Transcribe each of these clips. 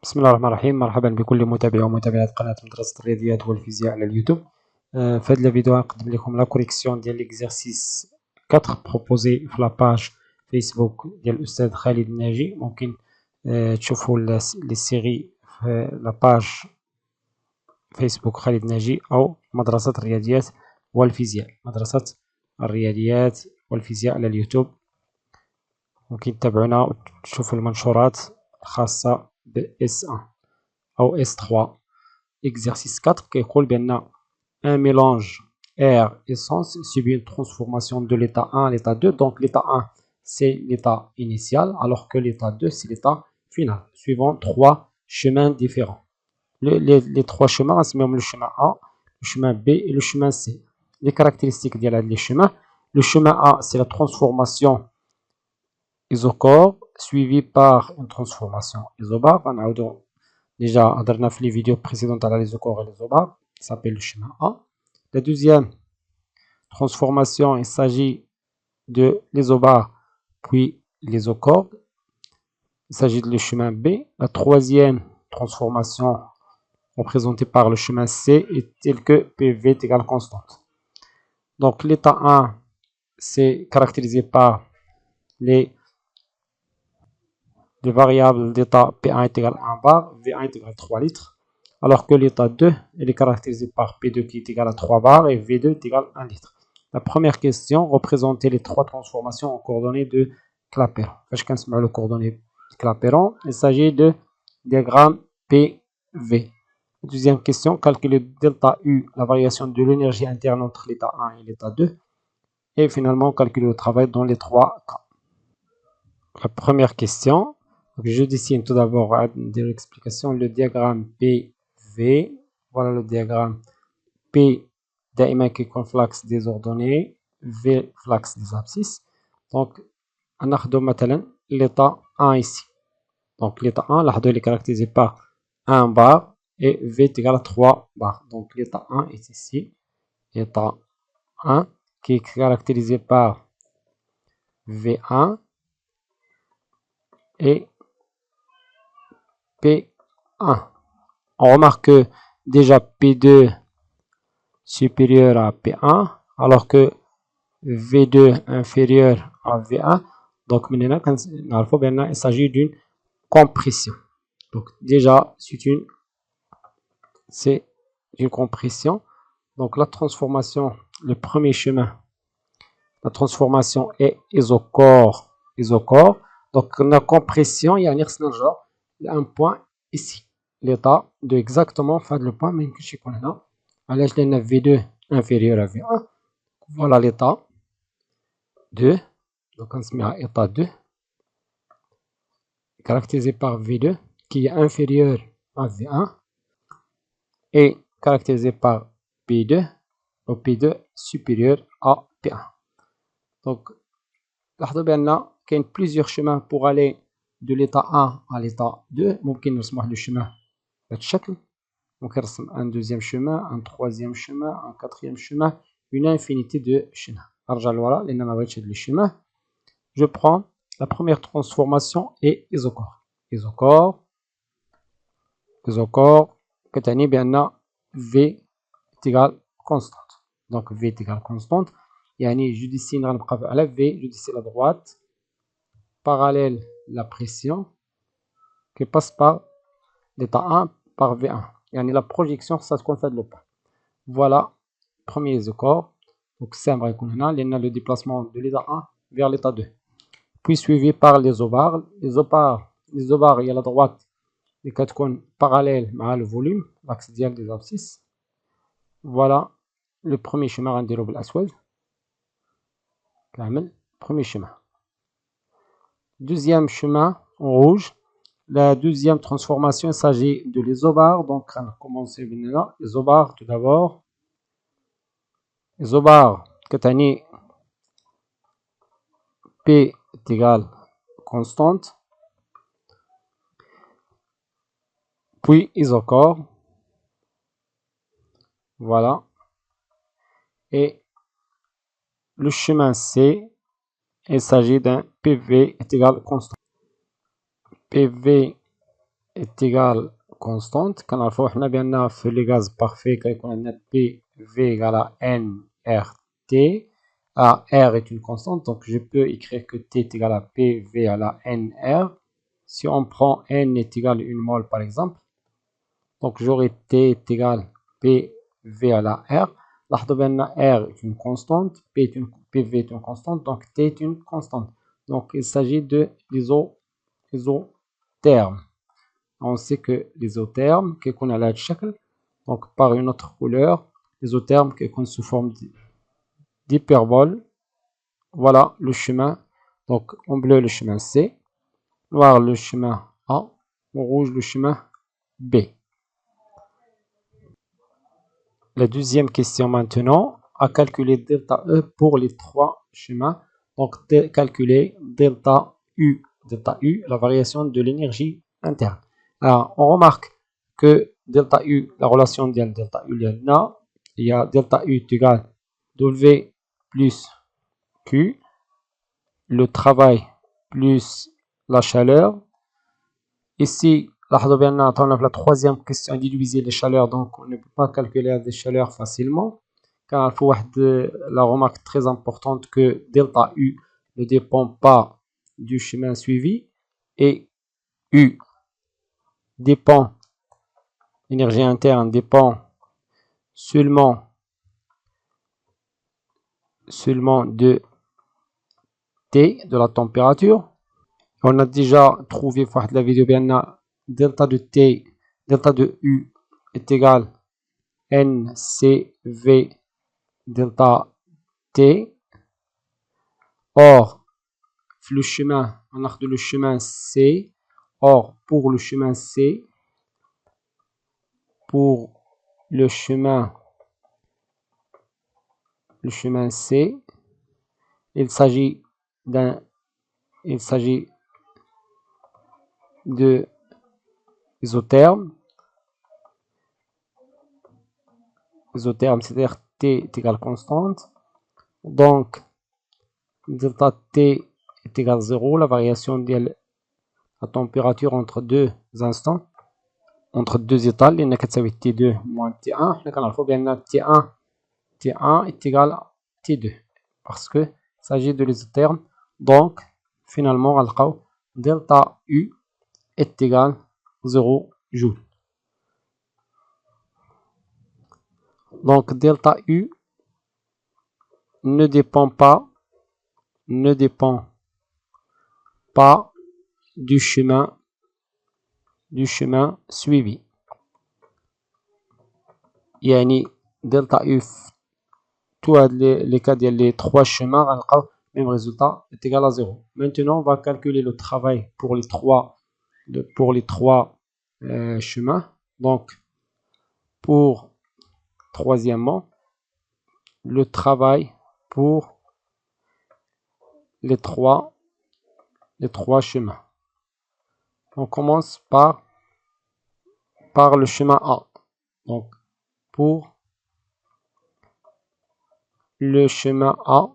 بسم الله الرحمن الرحيم. مرحبا بكل متابع ومتابعات قناة مدرسة الرياضيات والفيزياء على اليوتيوب. في هذا الفيديو غنقدم لكم لا كوريكسيون ديال ليكزارسيس 4 بروبوزي في لاباج فيسبوك ديال الأستاذ خالد الناجي. ممكن تشوفوا لي سيري في لاباج فيسبوك خالد الناجي أو مدرسة الرياضيات والفيزياء، مدرسة الرياضيات والفيزياء على اليوتيوب. ممكن تتابعونا وتشوفوا المنشورات الخاصة ب S1 أو S3. Exercice 4 كيقول بأن un mélange air essence subit une transformation de l'état 1 à l'état 2. Donc l'état 1 c'est l'état initial, alors que l'état 2 c'est l'état final, suivant trois chemins différents. Les trois chemins, c'est même le chemin A, le chemin B et le chemin C. Les caractéristiques des chemins: le chemin A c'est la transformation isochore suivie par une transformation isobare. Déjà, on a fait les vidéos précédentes à l'isochore et l'isobare, ça s'appelle le chemin A. La deuxième transformation, il s'agit de l'isobare puis l'isochore. Il s'agit de le chemin B. La troisième transformation, représentée par le chemin C, est telle que PV est égal à constante. Donc l'état 1, c'est caractérisé par les variables d'état P1 est égal à 1 bar, V1 est égal à 3 litres, alors que l'état 2 elle est caractérisé par P2 qui est égal à 3 bars et V2 est égal à 1 litre. La première question, représenter les trois transformations en coordonnées de Clapeyron. Le coordonnées Clapeyron, il s'agit de diagramme PV. Deuxième question, calculer delta U, la variation de l'énergie interne entre l'état 1 et l'état 2. Et finalement, calculer le travail dans les trois cas. La première question, donc je dessine tout d'abord des explications, le diagramme PV. Voilà le diagramme P دائما كيكون فلاكس désordonné, V flax des abscisses. Donc ناخذ مثلا l'état 1 ici. Donc l'état 1 لاحظوا il est caractérisé par 1 bar et V est égal à 3 bars. Donc l'état 1 est ici, l'état 1 qui est caractérisé par V1 et P1. On remarque que déjà P2 supérieur à P1, alors que V2 inférieur à V1. Donc maintenant, il s'agit d'une compression. Donc déjà, c'est une compression. Donc la transformation, le premier chemin, la transformation est isochore. Donc la compression, il y a un point ici. L'état de exactement faire le point, mais que je connais là. À l'âge de V2 inférieur à V1. Voilà l'état 2. Donc on se met à état 2. Caractérisé par V2 qui est inférieur à V1. Et caractérisé par P2. Donc P2 supérieur à P1. Donc, il y a plusieurs chemins pour aller de l'état 1 à l'état 2. ممكن نرسم le chemin بهذا الشكل. ممكن نرسم un deuxième chemin, un troisième chemin, un quatrième chemin, une infinité de chemins. نرجع لورا لأن ما بغيتش هاد لي chemin. Je prends la première transformation et isochore. Isochore كتعني بأن V est égal constante. Donc V est égal constante. يعني je dessine غنبقى على V, je dessine à droite parallèle la pression qui passe par l'état 1 par V1. يعني la projection ça تكون في هذا le point. Voilà premier isochore. Donc ça va يكون هنا لأن le déplacement de l'état 1 vers l'état 2. Puis suivi par les isobars. Les isobars il y a la droite اللي كتكون parallèle مع le volume, l'axe ديال des abscisses. Voilà le premier chemin غنديرو بالأسود كامل. Premier chemin. Deuxième chemin en rouge. La deuxième transformation, il s'agit de l'isobare. Donc, on va commencer là. Isobare tout d'abord. Isobare, كتعني P est égal constante. Puis isochore. Voilà. Et le chemin C, il s'agit d'un PV est égal constant. PV est égal constante. كنعرفو حنا بأن في لي غاز بارفي كيكون عندنا PV égale à nRT. R est une constante, donc je peux écrire que T est égal à PV à la nR. Si on prend N est égal à 1 mol par exemple, donc j'aurai T est égal à PV à la R. لاحظوا بأن R est une constante, PV est une constante, donc T est une constante. Donc il s'agit de l'isotherme. On sait que l'isotherme qui est à la شكل, donc par une autre couleur, l'isotherme qui est sous forme d'hyperbole. Voilà le chemin. Donc en bleu le chemin C, noir le chemin A, en rouge le chemin B. La deuxième question maintenant, à calculer delta E pour les trois chemins. Donc calculer delta U, la variation de l'énergie interne. Alors on remarque que delta U, la relation de delta U, il y a delta U est égal à W plus Q, le travail plus la chaleur. Ici, la troisième question diviser les chaleurs, donc on ne peut pas calculer les chaleurs facilement. Car il faut la remarque très importante que delta U ne dépend pas du chemin suivi et U dépend, l'énergie interne dépend seulement de T, de la température. On a déjà trouvé dans la vidéo bien delta de T, delta de U est égal à NCV delta T. Or, le chemin, on a le chemin C. Or, pour le chemin C, C, il s'agit de isotherme, c'est-à-dire T est égal constante. Donc, delta T est égal à 0, la variation de la température entre deux instants, entre deux états, il y a T2 moins T1, T1 est égal à T2, parce que il s'agit de l'isotherme. Donc, finalement, delta U est égal à 0 joule. Donc, delta U ne dépend pas du chemin suivi. Yani delta U, tous les cas des trois chemins, même résultat est égal à 0. Maintenant, on va calculer le travail pour les trois chemins. Donc, troisièmement, le travail pour les trois chemins. On commence par le chemin A. Donc, pour le chemin A,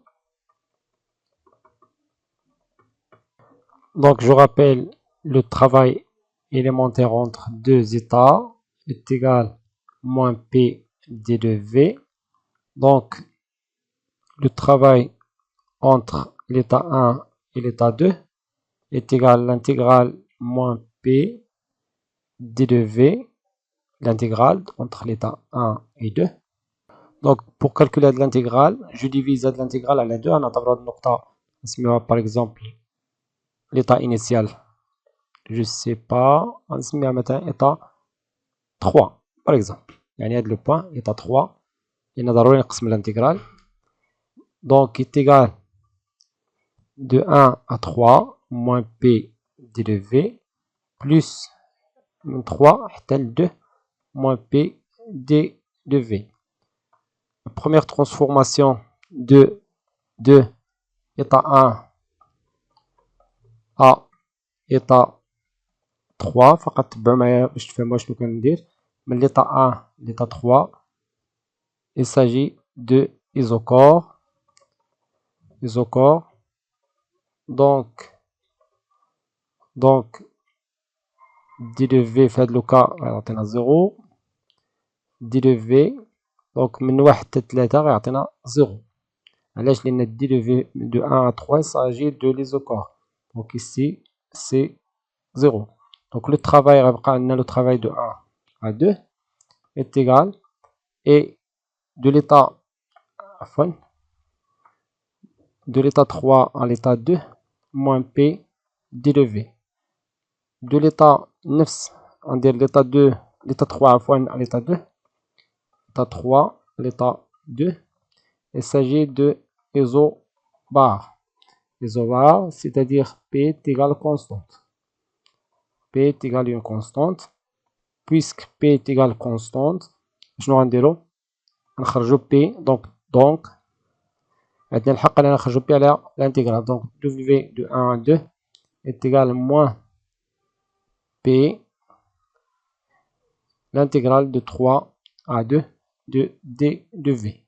donc je rappelle le travail élémentaire entre deux états est égal à moins P d de V. Donc, le travail entre l'état 1 et l'état 2 est égal à l'intégrale moins P d de V, l'intégrale entre l'état 1 et 2. Donc, pour calculer l'intégrale, je divise l'intégrale à la 2. On a par exemple l'état initial. Je ne sais pas. On se met à mettre état 3, par exemple. Il y a le point, état 3. Il y a l'intégrale. Donc, il est égal de 1 à 3 moins P d de V plus 3 égale 2 moins P d de V. La première transformation de état 1 à état 3 فقط تبعوا معايا باش تفهموا شنو كندير من l'état 1 l'état 3. Il s'agit de isochore. Donc دي دو في في هاد لوكا غيعطينا 0. دي دو في دونك من 1 حتى 3 غيعطينا 0. علاش؟ لأن دي دو في de 1 à 3 il s'agit de l'isochore. Donc ici c'est 0. Donc le travail غيبقى عندنا le travail de 1 à 2 est égal et de l'état de l'état 3 à l'état 2 moins P d de V. De l'état 9, on dit l'état 2, l'état 3 à l'état 2, l'état 3 à l'état 2, il s'agit de isobar. Isobar, c'est-à-dire P est égal à constante. P est égal à une constante. Puisque P est égal à constante, je vais dire P, donc عندنا الحق أننا نخرجوا P على l'intégrale. Donc W de 1 à 2 est égal à moins P, l'intégrale de 3 à 2 de D de V.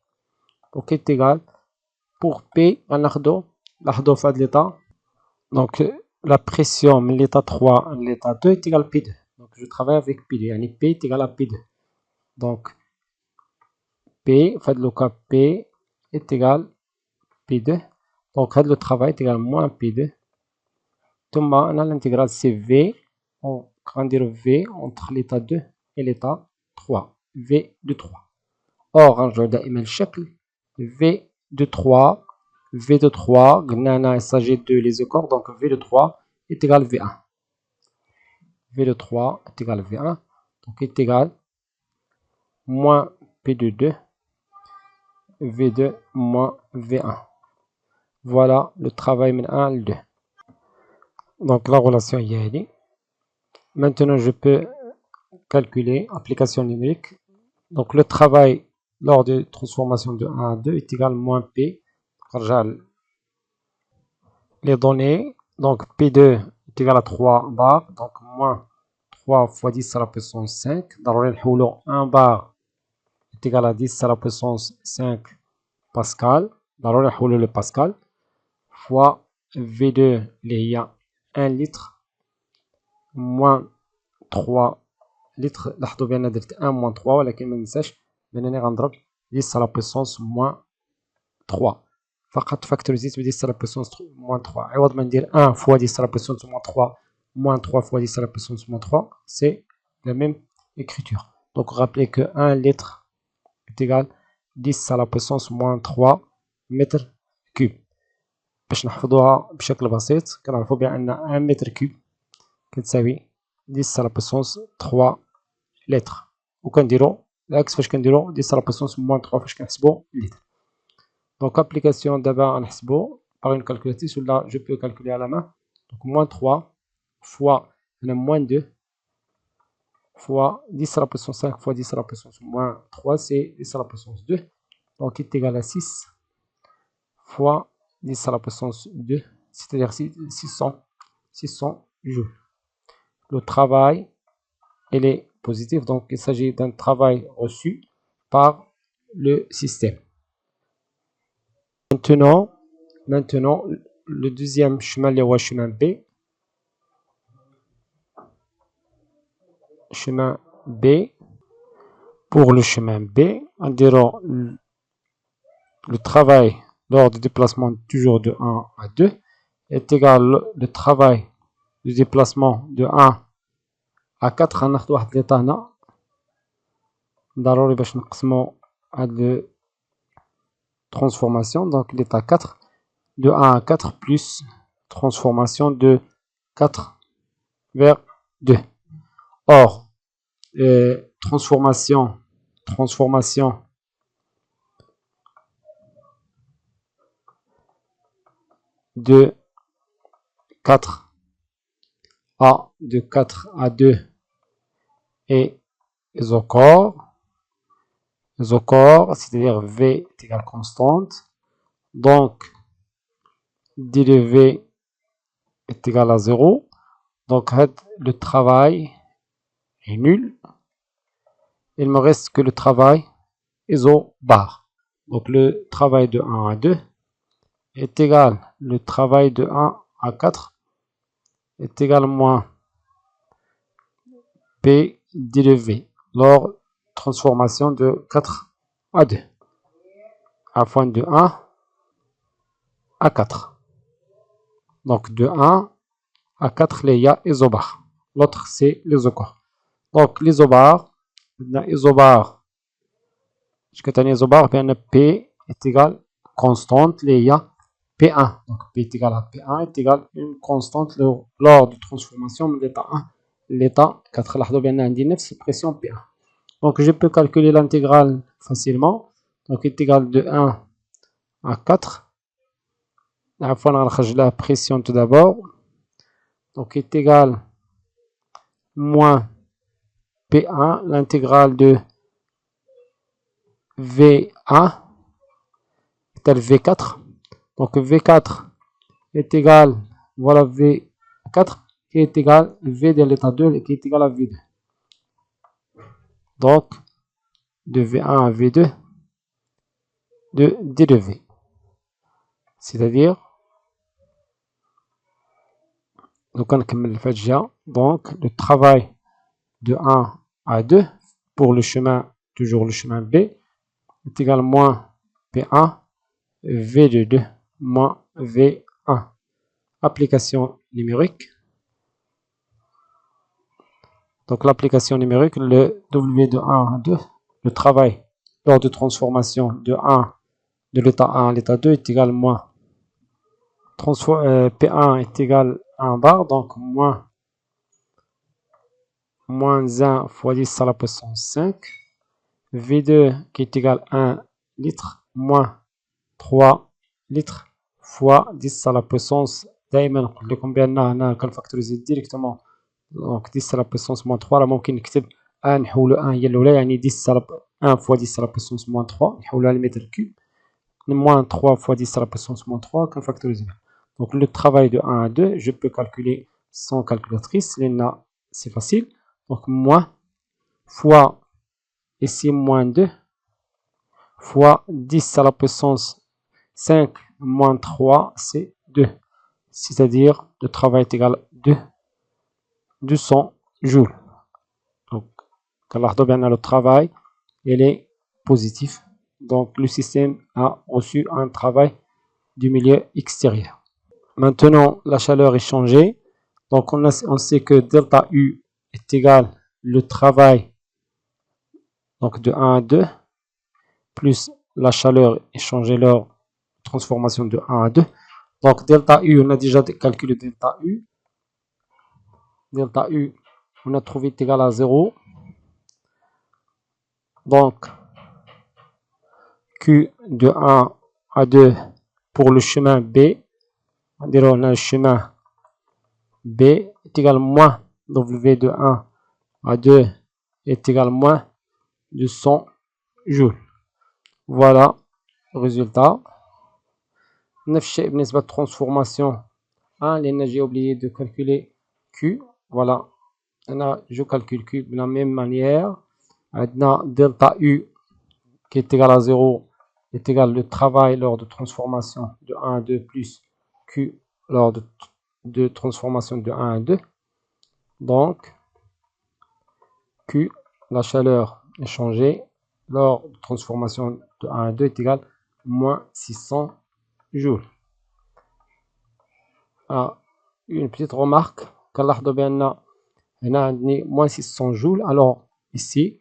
Donc est égal, pour P, on a fait l'état. Donc la pression de l'état 3 à l'état 2 est égal à P2. Donc je travaille avec P2. P est égal à P2. Donc P, fait le cas P est égal à P2. Donc le travail est égal à moins P2. On a l'intégrale c'est V. On va dire V entre l'état 2 et l'état 3. V de 3. Or, on joue دائما الشكل V de 3. V de 3, il s'agit de l'isochore, donc V de 3 est égal à V1. V de 3 est égal à V1, donc est égal moins P de 2, V2 moins V1. Voilà le travail من 1 à 2. Donc la relation est ici. Maintenant, je peux calculer application numérique. Donc le travail lors de transformation de 1 à 2 est égal à moins P. Les données, donc P2 est égal à 3 bar, donc moins 3 fois 10 à la puissance 5. Dans le 1 bar est égal à 10 à la puissance 5 pascal. Dans le pascal fois V2 il y a 1 litre moins 3 litres. لاحظوا بأن درت 1 moins 3 ولكن ما ننساش بأنني غنضرب 10 à la puissance moins 3. فقط فاكتوريزيت ب 10 à la puissance moins 3. عوض ما ندير 1 fois 10 à la puissance moins 3 moins 3 fois 10 à la puissance moins 3, c'est la même écriture. Donc rappelez que 1 litre est égal à 10 à la puissance moins 3 mètres cubes. باش نحفظوها بشكل بسيط كنعرفوا بأن 1 متر كوب كتساوي 10 à la puissance 3 litres. وكنديروا العكس فاش كنديروا 10 à la puissance moins 3 فاش كنحسبوا litres. Donc application d'abord en حسبو par une calculatrice ou là je peux calculer à la main. Donc moins 3 fois moins 2 fois 10 à la puissance 5 fois 10 à la puissance moins 3 c'est 10 à la puissance 2. Donc est égal à 6 fois 10 à la puissance 2, c'est-à-dire 600 joules. Le travail il est positif, donc il s'agit d'un travail reçu par le système. Maintenant, le deuxième chemin, le chemin B. Chemin B. Pour le chemin B, on dira le travail lors du déplacement toujours de 1 à 2 est égal le travail du déplacement de 1 à 4. غناخد واحد ليطا هنا ضروري باش نقسمو هاد transformation, donc l'état 4 de 1 à 4 plus transformation de 4 vers 2. Or, transformation de 4 à 2 et isochore, c'est-à-dire V est égal constante, donc d de V est égal à 0, donc le travail est nul. Il me reste que le travail isobar. Donc le travail de 1 à 2 est égal, le travail de 1 à 4 est égal à moins P d de V lors transformation de 4 à 2 afin de 1 à 4. Donc de 1 à 4 il y a isobar. L'autre c'est l'isobar. Donc l'isobar, l'isobar, je vais l'isobar, bien P est égal constante, il y a P1. Donc P est égal à P1 est égal à une constante lors de transformation de l'état 1 l'état 4. Là, bien indiqué c'est pression P1. Donc je peux calculer l'intégrale facilement. Donc est égal de 1 à 4. Il faut la pression tout d'abord. Donc est égal moins P1, l'intégrale de V1 est égal V4. Donc V4 est égal, voilà V4 qui est égal V de l'état 2 qui est égal à V2. Donc de V1 à V2 de D de V. C'est-à-dire, donc on donc le travail de 1 à 2 pour le chemin, toujours le chemin B, est égal à moins P1 V de 2 moins V1. Application numérique. Donc l'application numérique, le W de 1 à 2, le travail lors de transformation de 1 de l'état 1 à l'état 2 est égal à moins P1 est égal à 1 bar, donc moins 1 fois 10 à la puissance 5. V2 qui est égal à 1 litre moins 3 litres fois 10 à la puissance. دائما نقول لكم بان هنا كنفاكتوريزي ديريكتومون دونك 10 على بويسونس موان 3 راه ممكن نكتب 1 نحولو 1 هي الاولى يعني 1 فوا 10 على بويسونس موان 3 نحولوها لمتر كوب moins 3 fois 10 à la puissance moins 3 qu'on factorise. Donc le travail de 1 à 2, je peux calculer sans calculatrice. Là, c'est facile. Donc moins fois ici moins 2 fois 10 à la puissance 5 moins 3, c'est 2. C'est-à-dire le travail est égal à 200 joules. Donc, quand le travail, il est positif. Donc le système a reçu un travail du milieu extérieur. Maintenant, la chaleur est changée. Donc on sait que delta U est égal le travail donc de 1 à 2 plus la chaleur est changée lors de transformation de 1 à 2. Donc delta U, on a déjà calculé delta U. Delta U, on a trouvé est égal à 0. Donc Q de 1 à 2 pour le chemin B. On a le chemin B est égal à moins W de 1 à 2 est égal à moins 200 joules. Voilà le résultat. Nefche بالنسبة transformation 1 لأن j'ai oublié de calculer Q. Voilà. Je calcule Q de la même manière. Maintenant, delta U qui est égal à 0 est égal au travail lors de transformation de 1 à 2 plus Q lors de transformation de 1 à 2. Donc, Q, la chaleur est changée lors de transformation de 1 à 2 est égal à moins 600 joules. Une petite remarque, quand on a moins 600 joules, alors ici,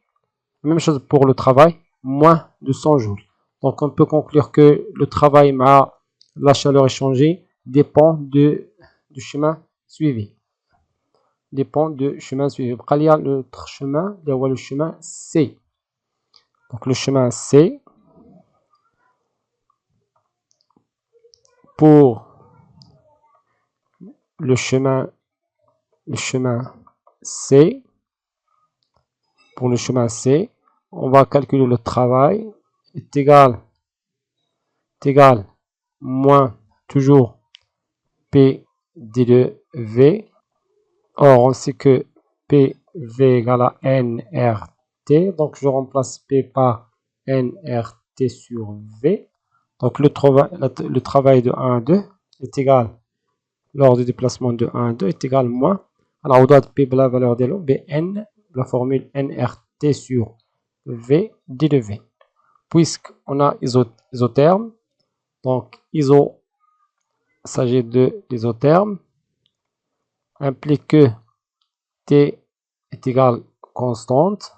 même chose pour le travail, moins 200 joules. Donc on peut conclure que le travail, la chaleur échangée, dépend du chemin suivi. Dépend du chemin suivi. Il y a l'autre chemin, il y a le chemin C. Donc le chemin C, pour le chemin C, pour le chemin C, on va calculer le travail est égal moins toujours P d de V. Or, on sait que PV égale à nRT. Donc, je remplace P par nRT sur V. Donc, le travail de 1 à 2 est égal, lors du déplacement de 1 à 2, est égal moins. Alors, on doit P la valeur de l'eau, Bn la formule nRT sur V d de V. Puisqu'on a isotherme, donc iso s'agit de l'isotherme, implique que T est égal constante.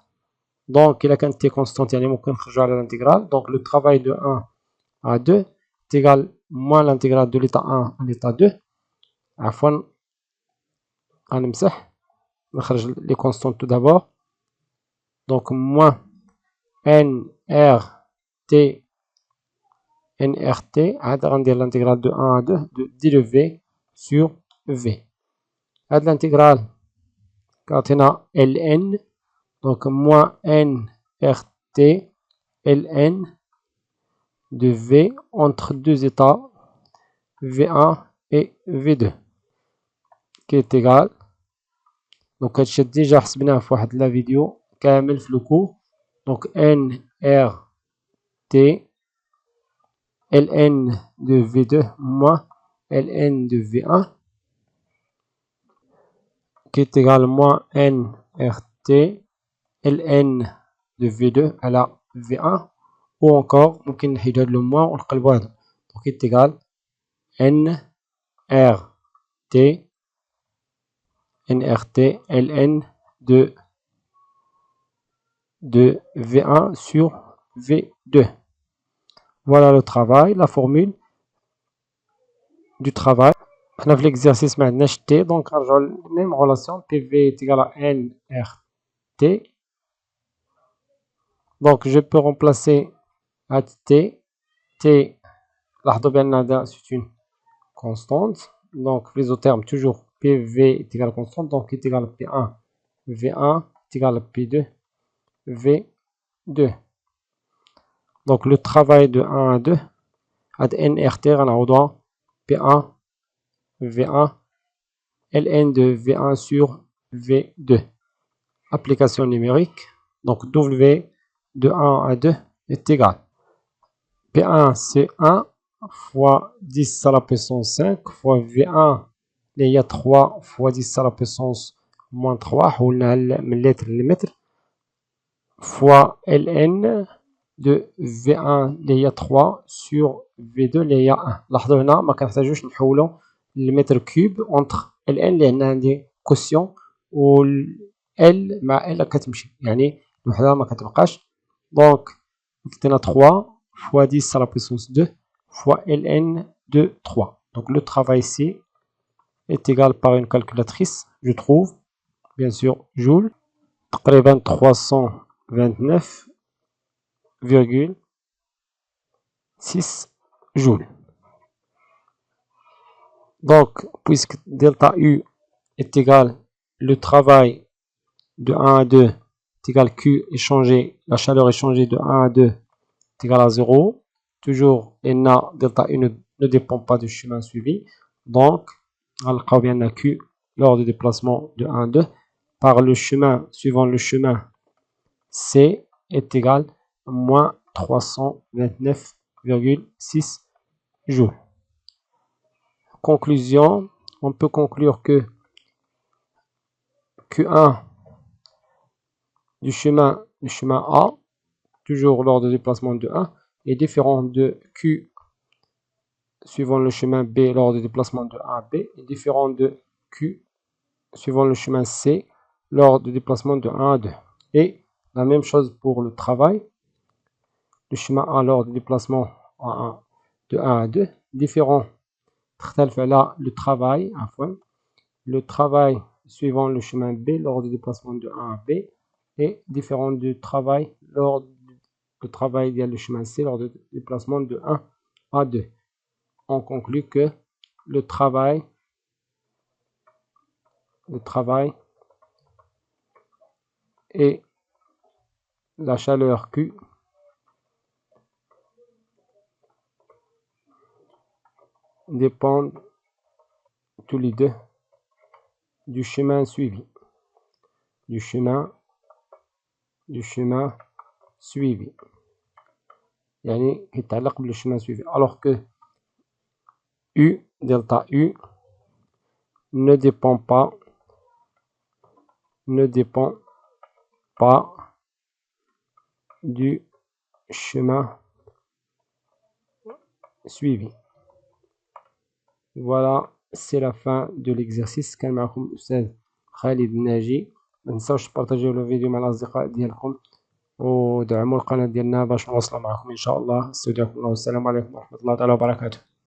Donc, il a quantité constante, يعني ممكن نخرجوا على l'intégrale. Donc, le travail de 1 à 2 est égal moins l'intégrale de l'état 1 à l'état 2. عفوا غنمسح نخرج les constantes tout d'abord. Donc, moins nRT عاد غندير l'intégrale de 1 à 2 de d de V sur V. هاد l'intégrale كتعطينا ln. Donc, moins nRT ln de V entre deux états V1 et V2 qui est égal. Donc, هادشي déjà حسبناه في واحد لا فيديو كامل في لو كور. Donc, nRT ln de V2 moins ln de V1 qui est égal moins nRT ln de V2 à la V1 ou encore ممكن نحيد هاد لو موان ونقلبو هادو. Donc, est égal nRT ln de V1 sur V2. Voilà le travail, la formule du travail. On a fait l'exercice maintenant T, donc on a la même relation, PV est égal à nRT. Donc je peux remplacer à T, c'est une constante. Donc l'isotherme toujours PV est égal à constante, donc est égal à P1, V1 est égal à P2, V2. Donc le travail de 1 à 2, ad nRT, on a P1, V1, ln de V1 sur V2. Application numérique. Donc W de 1 à 2 est égal. P1 c'est 1 fois 10 à la puissance 5 fois V1 il y a 3 fois 10 à la puissance moins 3 من litre لمتر fois ln de V1 il y a 3 sur V2 il y a 1. لاحظوا هنا ما كنحتاجوش نحولوا المتر كوب entre ln لان عندي كوسيون و L مع L كتمشي يعني الوحدة ما كتبقاش. دونك كتعطينا 3 fois 10 à la puissance 2 fois ln de 3. Donc le travail ici est égal par une calculatrice, je trouve, bien sûr, joule, تقريبا 329,6 joules. Donc, puisque delta U est égal le travail de 1 à 2 est égal Q échangé, la chaleur échangée de 1 à 2 est égal à 0. Toujours, NA delta U ne dépend pas du chemin suivi. Donc, on va bien Q lors du déplacement de 1 à 2 par le chemin, suivant le chemin C est égal à moins 329,6 joules. Conclusion, on peut conclure que Q1 du chemin A, toujours lors du déplacement de 1, est différent de Q suivant le chemin B lors du déplacement de A à B, est différent de Q suivant le chemin C lors du déplacement de 1 à 2. Et la même chose pour le travail. Le chemin A lors du déplacement de 1 à 2, différent là, le travail suivant le chemin B lors du déplacement de 1 à B est différent du travail lors du travail via le chemin C lors du déplacement de 1 à 2. On conclut que le travail et la chaleur Q dépendent tous les deux du chemin suivi. Du chemin suivi. يعني يتعلق بالchemin suivi. Alors que U, delta U, ne dépend pas du chemin suivi. Voilà, c'est la fin de l'exercice. كان معكم الأستاذ خالد الناجي. ما تنساوش تبارطاجيو الفيديو مع الأصدقاء ديالكم ودعموا القناة ديالنا باش نواصلوا معكم إن شاء الله. استودعكم الله والسلام عليكم ورحمة الله تعالى وبركاته.